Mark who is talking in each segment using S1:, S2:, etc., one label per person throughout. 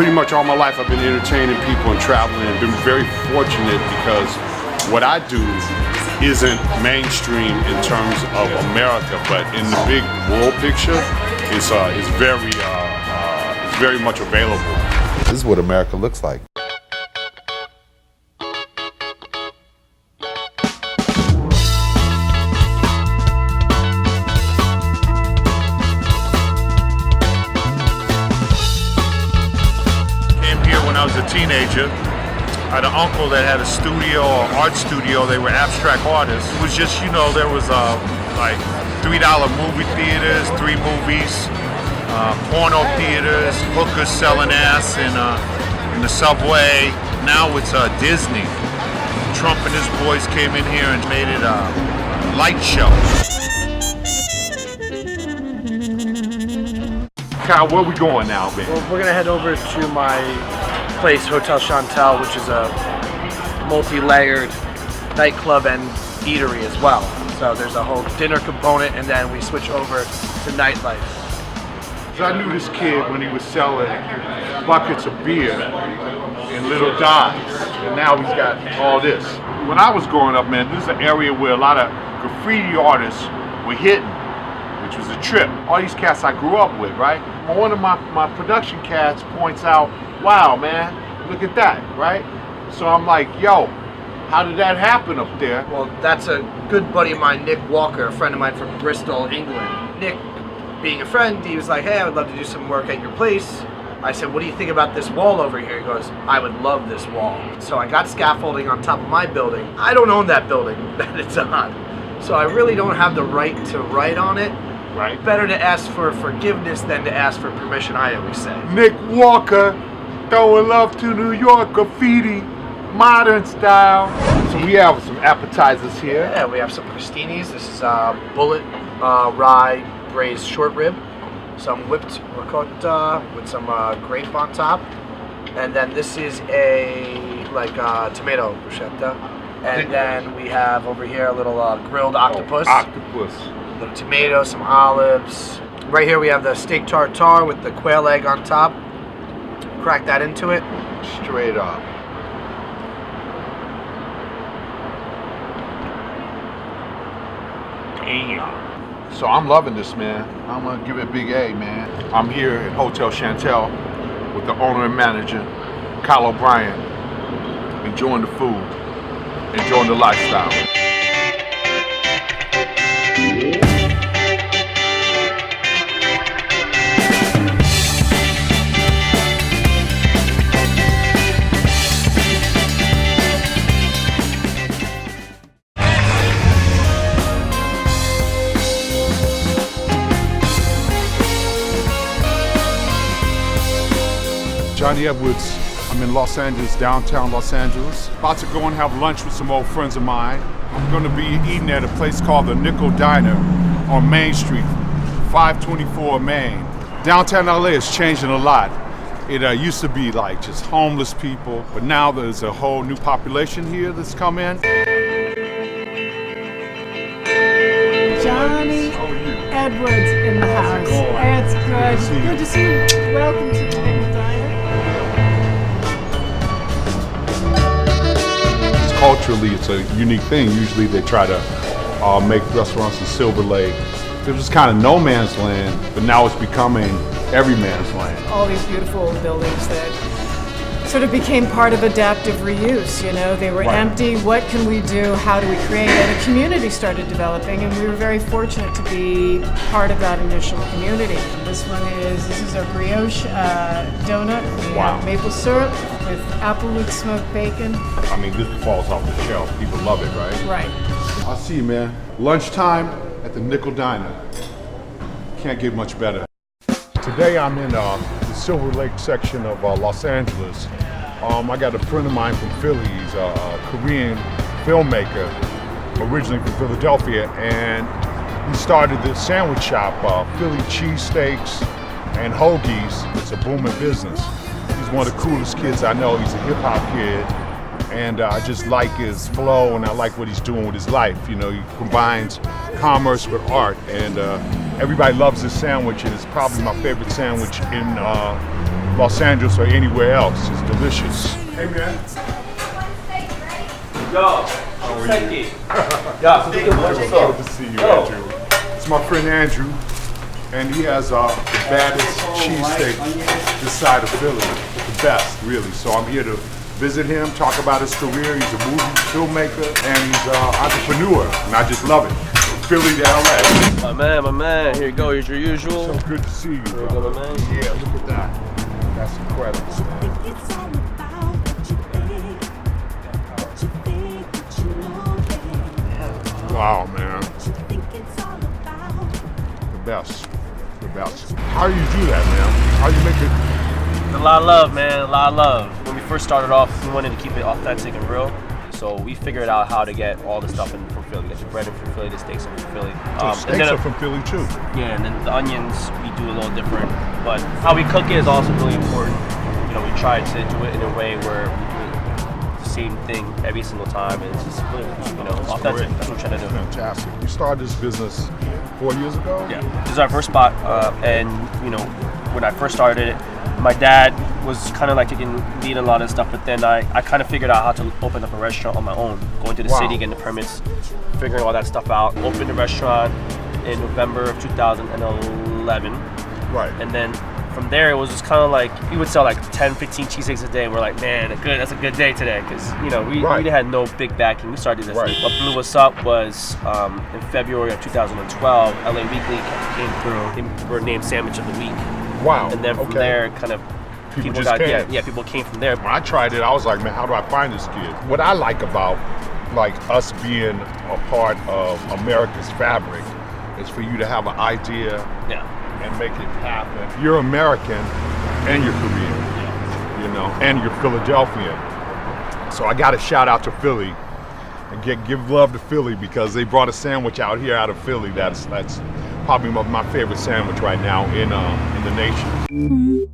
S1: Pretty much all my life I've been entertaining people and traveling and been very fortunate because what I do isn't mainstream in terms of America, but in the big world picture, it's very much available. This is what America looks like.
S2: When I was a teenager, I had an uncle that had a studio, or art studio. They were abstract artists. It was just, you know, there was like $3 movie theaters, 3 movies, porno theaters, hookers selling ass in the subway. Now it's Disney. Trump and his boys came in here and made it a light show.
S1: Kyle, where we going now, man?
S3: Well, we're gonna head over to my place, Hotel Chantal, which is a multi-layered nightclub and eatery as well. So there's a whole dinner component, and then we switch over to nightlife.
S1: So I knew this kid when he was selling buckets of beer in little dives, and now he's got all this. When I was growing up, man, this is an area where a lot of graffiti artists were hitting, which was a trip. All these cats I grew up with, right? One of my production cats points out, wow, man, look at that, right? So I'm like, yo, how did that happen up there?
S3: Well, that's a good buddy of mine, Nick Walker, a friend of mine from Bristol, England. Nick, being a friend, he was like, hey, I would love to do some work at your place. I said, what do you think about this wall over here? He goes, I would love this wall. So I got scaffolding on top of my building. I don't own that building that it's on. So I really don't have the right to write on it.
S1: Right.
S3: Better to ask for forgiveness than to ask for permission, I always say.
S1: Nick Walker, throwing love to New York, graffiti, modern style. So we have some appetizers here.
S3: Yeah, we have some crostinis. This is bullet rye braised short rib, some whipped ricotta with some grape on top, and then this is a tomato bruschetta. And then we have over here a little grilled octopus.
S1: Octopus.
S3: A little tomato, some olives. Right here we have the steak tartare with the quail egg on top. Crack that into it.
S1: Straight up. Damn. So I'm loving this, man. I'm gonna give it a big A, man. I'm here at Hotel Chantal with the owner and manager, Kyle O'Brien, enjoying the food, enjoying the lifestyle. Jon E. I'm in Los Angeles, downtown Los Angeles. About to go and have lunch with some old friends of mine. I'm going to be eating at a place called the Nickel Diner on Main Street, 524 Main. Downtown LA is changing a lot. It used to be like just homeless people, but now there's a whole new population here that's come in.
S4: Jon E. Edwards in the house. It's good. Good to see you. Welcome to the Nickel Diner.
S1: Culturally, it's a unique thing. Usually they try to make restaurants in Silver Lake. It was kind of no man's land, but now it's becoming every man's land.
S4: All these beautiful buildings that sort of became part of adaptive reuse, you know, they were empty. What can we do? How do we create? And a community started developing, and we were very fortunate to be part of that initial community. This is a brioche donut. We have maple syrup with applewood smoked bacon.
S1: I mean, this falls off the shelf. People love it, right?
S4: Right.
S1: I'll see you, man. Lunchtime at the Nickel Diner. Can't get much better. Today I'm in the Silver Lake section of Los Angeles. I got a friend of mine from Philly. He's a Korean filmmaker, originally from Philadelphia, and he started this sandwich shop, Philly cheesesteaks and hoagies. It's a booming business. He's one of the coolest kids I know. He's a hip hop kid, and I just like his flow, and I like what he's doing with his life. You know, he combines commerce with art, and everybody loves his sandwich, and it's probably my favorite sandwich in Los Angeles or anywhere else. It's delicious. Hey man.
S5: Yo,
S1: How are you?
S5: what's up?
S1: Good to see you, Andrew. It's my friend Andrew, and he has the baddest cheesesteak this side of Philly. The best, really. So I'm here to visit him, talk about his career. He's a movie filmmaker, and he's an entrepreneur, and I just love it. Philly to LA.
S5: My man, here you go, here's your usual.
S1: So good to see you,
S5: Here you
S1: bro.
S5: go, my man.
S1: Yeah, look at that. That's incredible. Wow, man. The best. The best. How do you do that, man? How do you make it?
S5: A lot of love, man, a lot of love. When we first started off, we wanted to keep it authentic and real. So we figured out how to get all the stuff in from Philly. We got the bread in from Philly, the steaks in from Philly.
S1: So steaks are from Philly too.
S5: Yeah, and then the onions we do a little different. But how we cook it is also really important. You know, we try to do it in a way where we do the same thing every single time. And it's just really, you know, authentic. That's what we're trying to do.
S1: Fantastic. You started this business 4 years ago?
S5: Yeah, this is our first spot, and you know, when I first started it, my dad was kind of like taking lead in a lot of stuff, but then I kind of figured out how to open up a restaurant on my own, going to the city, getting the permits, figuring all that stuff out. Opened the restaurant in November of 2011,
S1: Right.
S5: and then from there it was just kind of like we would sell like 10, 15 cheesesteaks a day. We're like, man, that's a good day today, because you know we had no big backing. We started this.
S1: Right.
S5: What blew us up was in February of 2012, LA Weekly came through. They were named Sandwich of the Week.
S1: Wow.
S5: And then from there, kind of
S1: People just came.
S5: Yeah, people came from there.
S1: When I tried it, I was like, man, how do I find this kid? What I like about like us being a part of America's fabric is for you to have an idea and make it happen. You're American and you're Korean, you know, and you're Philadelphian. So I got to shout out to Philly and give love to Philly, because they brought a sandwich out here out of Philly that's probably my favorite sandwich right now in the nation.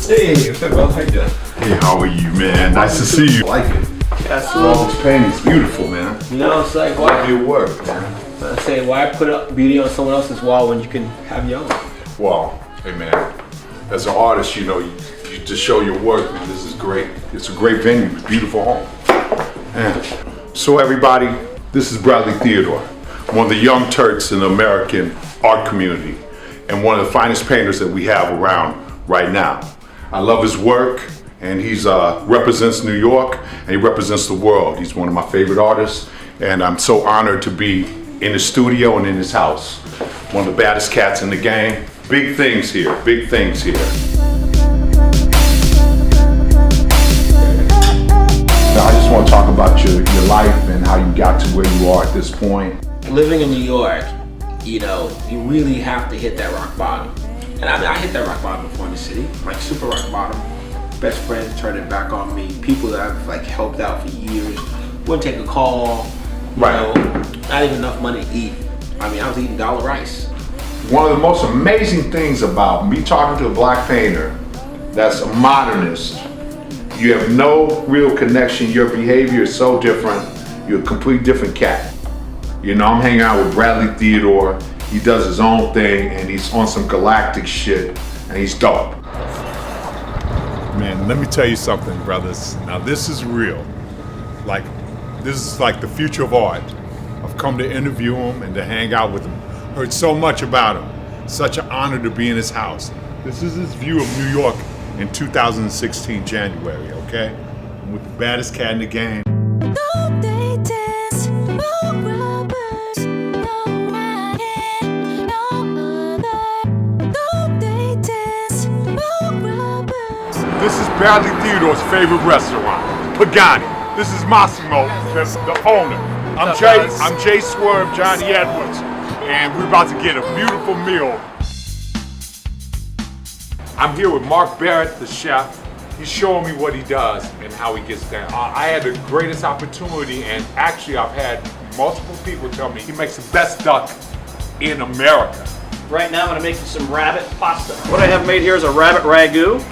S6: Hey, what's up, bro? How you doing?
S1: Hey, how are you, man? Nice to see you.
S6: I like it.
S5: That's
S6: All this painting's beautiful, man.
S7: You know, it's like
S6: Love
S7: why
S6: your work, man.
S7: I say why put up beauty on someone else's wall when you can have your own?
S1: Well, hey man, as an artist, you know, you just show your work, man. This is great. It's a great venue, beautiful home. And so everybody, this is Bradley Theodore, one of the young Turks in the American art community, and one of the finest painters that we have around right now. I love his work, and he's represents New York, and he represents the world. He's one of my favorite artists, and I'm so honored to be in his studio and in his house. One of the baddest cats in the game. Big things here, big things here. I just want to talk about your life and how you got to where you are at this point.
S7: Living in New York, you know, you really have to hit that rock bottom. And I mean, I hit that rock bottom before in the city, like super rock bottom. Best friends turned it back on me. People that I've like helped out for years wouldn't take a call. You know, not even enough money to eat. I mean, I was eating dollar rice.
S1: One of the most amazing things about me talking to a black painter that's a modernist, you have no real connection. Your behavior is so different. You're a complete different cat. You know, I'm hanging out with Bradley Theodore. He does his own thing, and he's on some galactic shit, and he's dope. Man, let me tell you something, brothers. Now this is real. Like, this is like the future of art. I've come to interview him and to hang out with him. Heard so much about him. Such an honor to be in his house. This is his view of New York in 2016 January, okay? I'm with the baddest cat in the game. This is Bradley Theodore's favorite restaurant, Pagani. This is Massimo, the owner. I'm Jay Swerve, Jon E Edwards, and we're about to get a beautiful meal. I'm here with Mark Barrett, the chef. He's showing me what he does and how he gets down. I had the greatest opportunity, and actually I've had multiple people tell me he makes the best duck in America.
S8: Right now I'm gonna make some rabbit pasta. What I have made here is a rabbit ragu.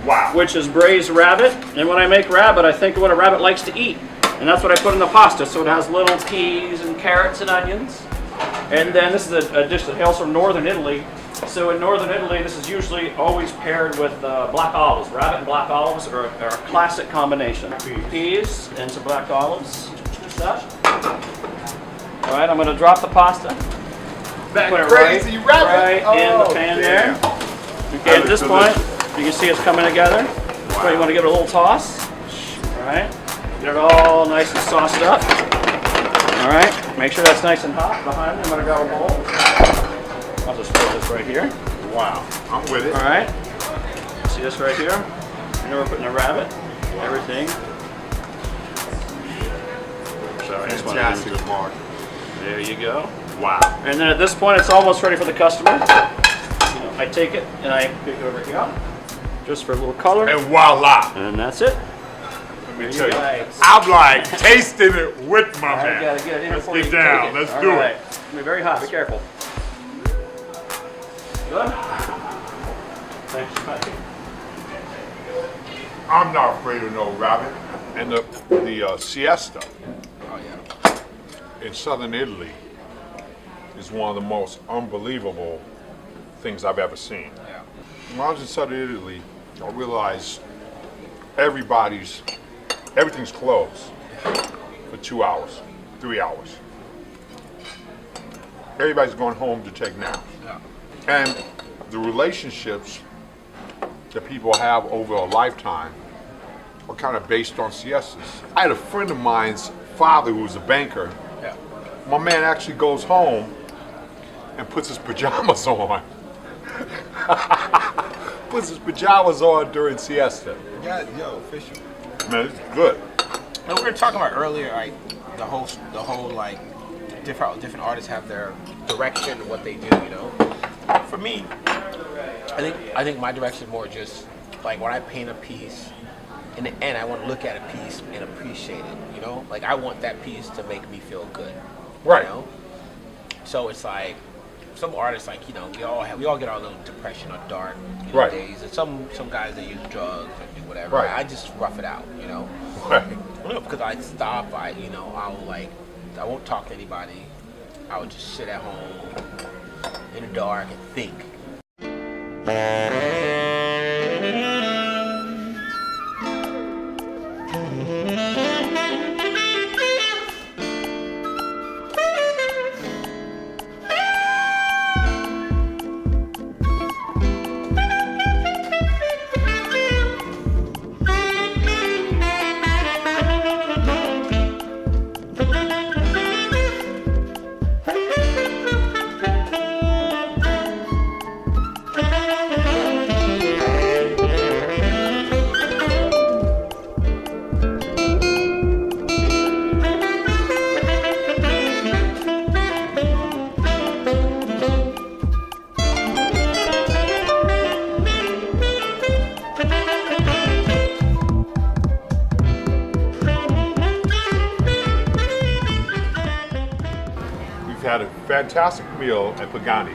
S1: Wow.
S8: Which is braised rabbit. And when I make rabbit, I think of what a rabbit likes to eat. And that's what I put in the pasta. So it has little peas and carrots and onions. And then this is a dish that hails from northern Italy. So in northern Italy, this is usually always paired with black olives. Rabbit and black olives are a classic combination. Peas and some black olives. Just that. All right, I'm going to drop the pasta.
S1: That
S8: Put it
S1: crazy rabbit.
S8: right in the pan
S1: damn.
S8: there. Okay, at this point, you can see it's coming together. So you want to give it a little toss. All right, get it all nice and sauced up. All right, make sure that's nice and hot behind me. I'm going to grab a bowl. I'll just put this right here.
S1: Wow, I'm with it.
S8: All right, see this right here? And then we're putting the rabbit, everything. Sorry, I just wanted to-
S1: Fantastic, Mark.
S8: There you go.
S1: Wow.
S8: And then at this point, it's almost ready for the customer. I take it and I pick it over here, just for a little color.
S1: And voila.
S8: And that's it.
S1: Let me tell you, I'm like tasting it with my
S8: I
S1: man.
S8: gotta get it in
S1: Let's
S8: before you
S1: get
S8: take
S1: down.
S8: it.
S1: Let's
S8: All
S1: do
S8: right.
S1: it.
S8: It's gonna be very hot. Be careful. Good. Thanks, Mike.
S1: I'm not afraid of no rabbit. And the siesta in southern Italy is one of the most unbelievable things I've ever seen. When I was in southern Italy, I realized everything's closed for 2 hours, 3 hours. Everybody's going home to take naps. And the relationships that people have over a lifetime are kind of based on siestas. I had a friend of mine's father who was a banker. My man actually goes home and puts his pajamas on. Puts his pajamas on during siesta.
S7: Yeah, yo, official.
S1: Man, it's good.
S7: And we were talking about earlier, like the whole like different artists have their direction and what they do. You know, for me, I think my direction is more just like when I paint a piece. In the end, I want to look at a piece and appreciate it. You know, like I want that piece to make me feel good.
S1: Right.
S7: You know? So it's like some artists, like we all get our little depression or dark
S1: Right.
S7: days, and some guys that use drugs or do whatever.
S1: Right.
S7: I just rough it out. You know.
S1: Right.
S7: Because I stop, I won't talk to anybody. I would just sit at home in the dark and think.
S1: Had a fantastic meal at Pagani.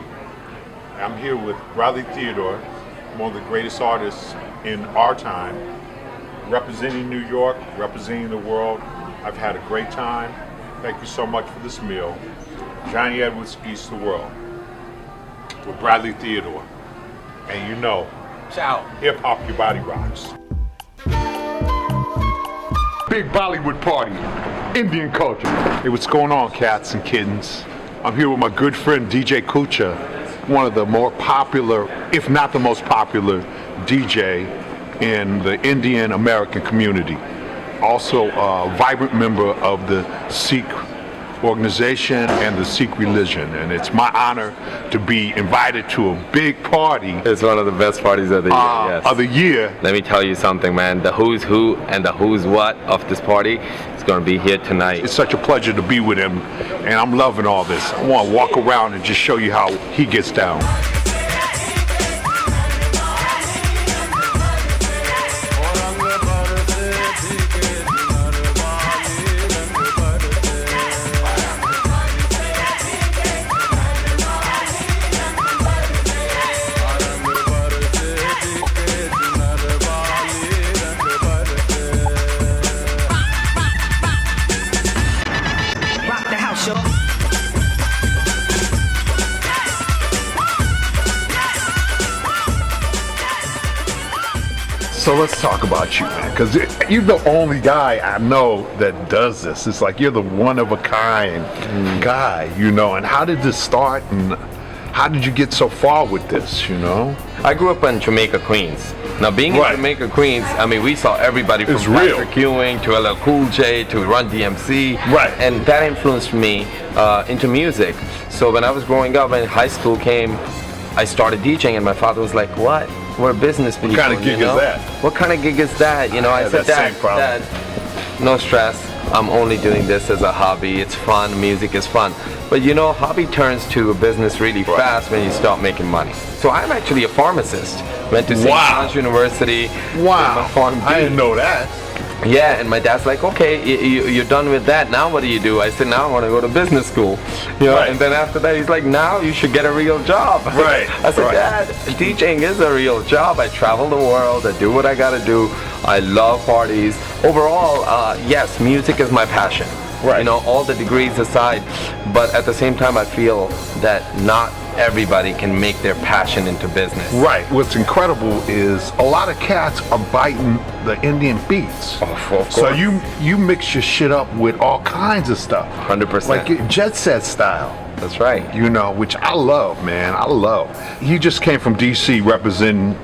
S1: I'm here with Bradley Theodore, one of the greatest artists in our time, representing New York, representing the world. I've had a great time. Thank you so much for this meal. Johnny Edwards Eats the World with Bradley Theodore. And you know,
S7: Ciao.
S1: hip hop, your body rocks. Big Bollywood party, Indian culture. Hey, what's going on, cats and kittens? I'm here with my good friend DJ Kucha, one of the more popular, if not the most popular DJ in the Indian American community. Also a vibrant member of the Sikh organization and the Sikh religion. And it's my honor to be invited to a big party
S6: It's one of the best parties of the year, yes.
S1: of the year.
S6: Let me tell you something, man. The who's who and the who's what of this party is going to be here tonight.
S1: It's such a pleasure to be with him, and I'm loving all this. I want to walk around and just show you how he gets down.
S9: Rock the house, y'all.
S1: So let's talk about you, man, because you're the only guy I know that does this. It's like you're the one of a kind guy, you know. And how did this start, and how did you get so far with this, you know?
S6: I grew up in Jamaica, Queens. Now, being in Jamaica, Queens, I mean, we saw everybody from Patrick Ewing to LL Cool J to Run DMC.
S1: Right.
S6: And that influenced me into music. So when I was growing up and high school came, I started DJing, and my father was like, "What? We're business people."
S1: What kind of gig is that?
S6: What kind of gig is that? You know, I said, Dad, no stress. I'm only doing this as a hobby. It's fun. Music is fun. But you know, hobby turns to a business really fast when you start making money. So I'm actually a pharmacist. Went to St. John's University.
S1: Wow. I didn't know that.
S6: Yeah, and my dad's like, okay, you're done with that. Now what do? I said, now I want to go to business school. You know, and then after that, he's like, now you should get a real job.
S1: Right.
S6: I said, Dad, teaching is a real job. I travel the world. I do what I got to do. I love parties. Overall, yes, music is my passion.
S1: Right.
S6: You know, all the degrees aside, but at the same time, I feel that not everybody can make their passion into business.
S1: Right. What's incredible is a lot of cats are biting the Indian beats.
S6: Oh, of course.
S1: So you mix your shit up with all kinds of stuff.
S6: 100%.
S1: Like jet set style.
S6: That's right.
S1: You know, which I love, man. I love. You just came from DC representing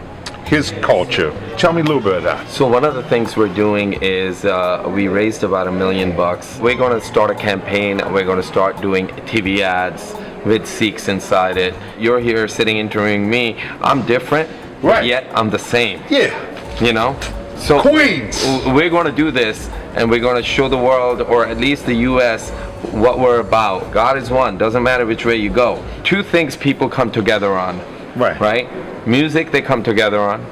S1: his culture. Tell me a little bit of that.
S6: So one of the things we're doing is we raised about $1 million. We're going to start a campaign. We're going to start doing TV ads with Sikhs inside it. You're here sitting interviewing me. I'm different, yet I'm the same.
S1: Yeah.
S6: You know? So
S1: Queens.
S6: We're going to do this, and we're going to show the world, or at least the US, what we're about. God is one. Doesn't matter which way you go. Two things people come together on. Right? Music, they come together on.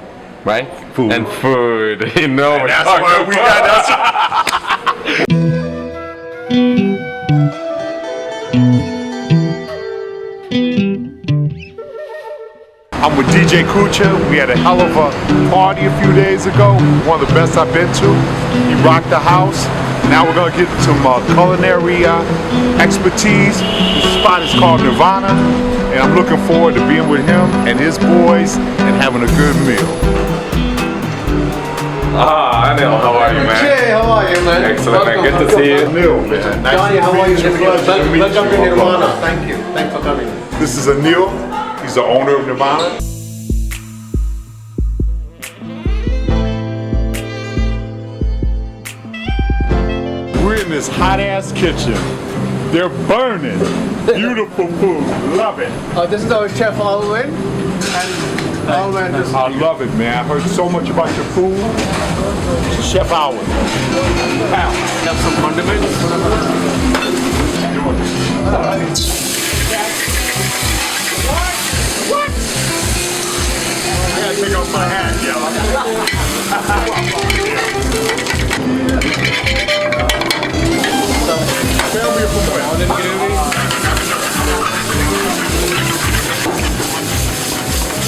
S6: Right?
S1: Food.
S6: And food. You know,
S1: and that's why we got I'm with DJ Kucha. We had a hell of a party a few days ago. One of the best I've been to. He rocked the house. Now we're gonna get some culinary expertise. This spot is called Nirvana, and I'm looking forward to being with him and his boys and having a good meal.
S9: Anil, how are you, man?
S3: Hey, how are you, man?
S9: Excellent, man. Good to see you.
S1: Anil, man. Nice
S3: Johnny, how are you? Welcome to
S1: you.
S3: Nirvana. Thank you. Thanks for coming.
S1: This is Anil. He's the owner of Nirvana. We're in this hot-ass kitchen. They're burning. Beautiful food. Love it.
S3: This is our chef Alwyn. And Alwyn just...
S1: I love it, man. I heard so much about your food. Chef Howard.
S9: Have some condiments.
S1: I gotta take off my hat, Tell me from where.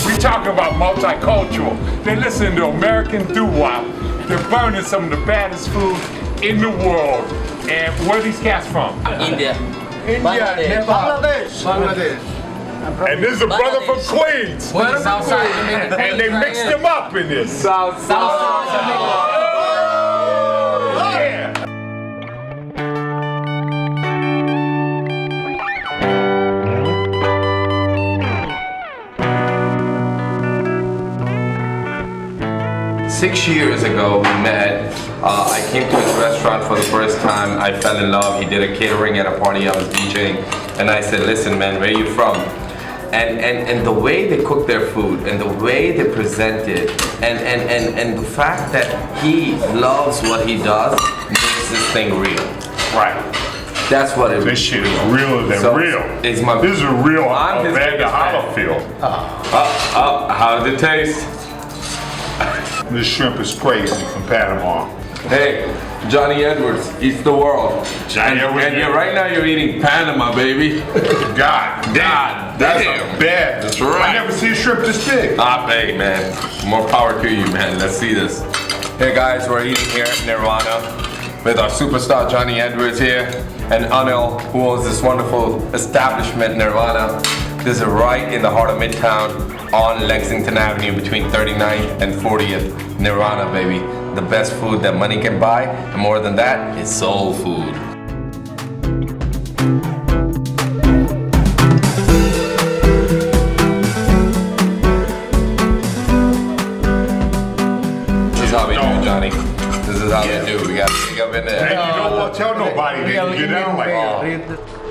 S1: We talking about multicultural. They're listening to American doo-wop. They're burning some of the baddest food in the world. And where are these cats from?
S10: India.
S3: Bangladesh.
S1: And this is a brother from Queens. And they mixed them up in this.
S10: South.
S1: Yeah.
S6: 6 years ago, we met. I came to his restaurant for the first time. I fell in love. He did a catering at a party I was DJing. And I said, listen, man, where are you from? And the way they cook their food and the way they present it and the fact that he loves what he does makes this thing real.
S1: Right.
S6: That's what it is.
S1: This shit is realer than real.
S6: This is
S1: a real
S6: I'm his
S1: bag of
S6: biggest fan.
S1: Hollofield.
S6: How does it taste?
S1: This shrimp is crazy from Panama.
S6: Hey, Johnny Edwards eats the world.
S1: Johnny Edwards.
S6: And right now you're eating Panama, baby.
S1: God damn. That's a bad.
S6: That's right.
S1: I never see a shrimp this big.
S6: Hey, man. More power to you, man. Let's see this. Hey, guys, we're eating here at Nirvana with our superstar Johnny Edwards here and Anil, who owns this wonderful establishment, Nirvana. This is right in the heart of Midtown on Lexington Avenue between 39th and 40th. Nirvana, baby. The best food that money can buy, and more than that, it's soul food. This is how we do, Johnny. This is how they do. We gotta pick up in there.
S1: Hey, you know what? Tell nobody. They can get down like that.